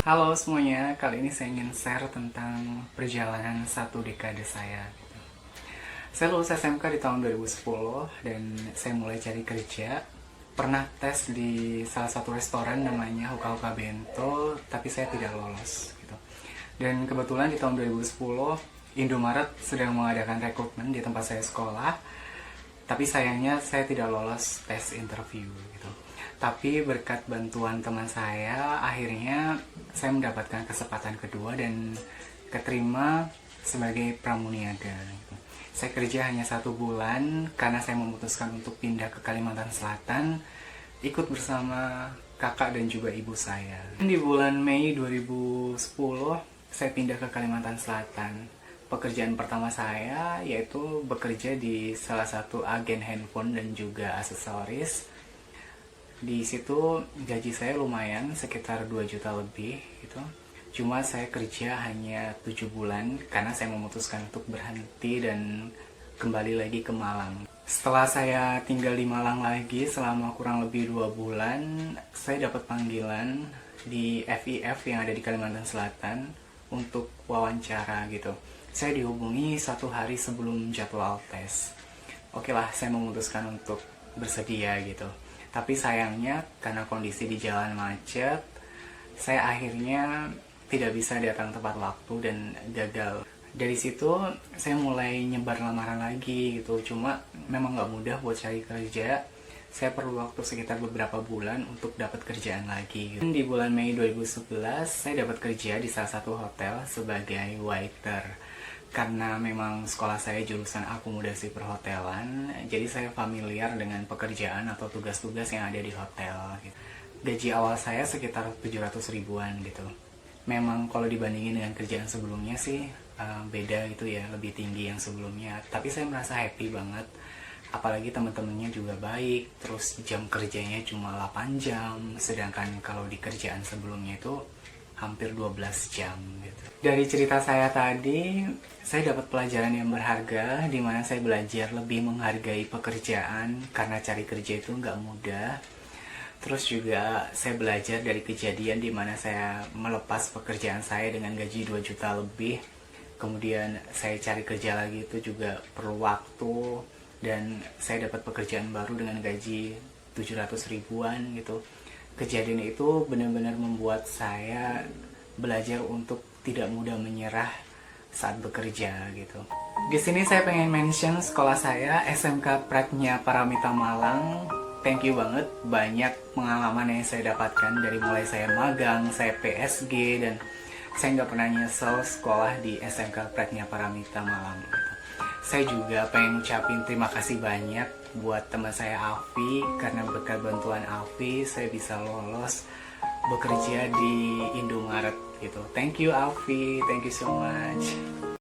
Halo semuanya, kali ini saya ingin share tentang perjalanan satu dekade saya. Saya lulus SMK di tahun 2010 dan saya mulai cari kerja. Pernah tes di salah satu restoran namanya Hoka Hoka Bento, tapi saya tidak lolos. Gitu. Dan kebetulan di tahun 2010, Indomaret sedang mengadakan rekrutmen di tempat saya sekolah, tapi sayangnya saya tidak lolos tes interview. Gitu. Tapi berkat bantuan teman saya, akhirnya saya mendapatkan kesempatan kedua dan keterima sebagai pramuniaga. Saya kerja hanya 1 bulan karena saya memutuskan untuk pindah ke Kalimantan Selatan, ikut bersama kakak dan juga ibu saya. Di bulan Mei 2010, saya pindah ke Kalimantan Selatan. Pekerjaan pertama saya yaitu bekerja di salah satu agen handphone dan juga aksesoris. Di situ gaji saya lumayan, sekitar 2 juta lebih gitu. Cuma saya kerja hanya 7 bulan karena saya memutuskan untuk berhenti dan kembali lagi ke Malang. Setelah saya tinggal di Malang lagi selama kurang lebih 2 bulan, saya dapat panggilan di FIF yang ada di Kalimantan Selatan untuk wawancara gitu. Saya dihubungi 1 hari sebelum jadwal tes. Oke lah, saya memutuskan untuk bersedia gitu. Tapi sayangnya karena kondisi di jalan macet, saya akhirnya tidak bisa datang tepat waktu dan gagal. Dari situ saya mulai nyebar lamaran lagi gitu. Cuma memang nggak mudah buat cari kerja. Saya perlu waktu sekitar beberapa bulan untuk dapat kerjaan lagi gitu. Di bulan Mei 2011 saya dapat kerja di salah satu hotel sebagai waiter. Karena memang sekolah saya jurusan akomodasi perhotelan, jadi saya familiar dengan pekerjaan atau tugas-tugas yang ada di hotel. Gitu. Gaji awal saya sekitar 700 ribuan gitu. Memang kalau dibandingin dengan kerjaan sebelumnya sih beda gitu ya, lebih tinggi yang sebelumnya. Tapi saya merasa happy banget, apalagi teman-temannya juga baik. Terus jam kerjanya cuma 8 jam, sedangkan kalau di kerjaan sebelumnya itu hampir 12 jam gitu. Dari cerita saya tadi, saya dapat pelajaran yang berharga di mana saya belajar lebih menghargai pekerjaan karena cari kerja itu nggak mudah. Terus juga saya belajar dari kejadian di mana saya melepas pekerjaan saya dengan gaji 2 juta lebih. Kemudian saya cari kerja lagi itu juga perlu waktu dan saya dapat pekerjaan baru dengan gaji 700 ribuan gitu. Kejadian itu benar-benar membuat saya belajar untuk tidak mudah menyerah saat bekerja gitu. Di sini saya pengen mention sekolah saya, SMK Pratnya Paramita Malang. Thank you banget, banyak pengalaman yang saya dapatkan dari mulai saya magang, saya PSG, dan saya nggak pernah nyesel sekolah di SMK Pratnya Paramita Malang. Saya juga pengen ucapin terima kasih banyak buat teman saya Alfi, karena berkat bantuan Alfi saya bisa lolos bekerja di Indomaret gitu. Thank you Alfi, thank you so much.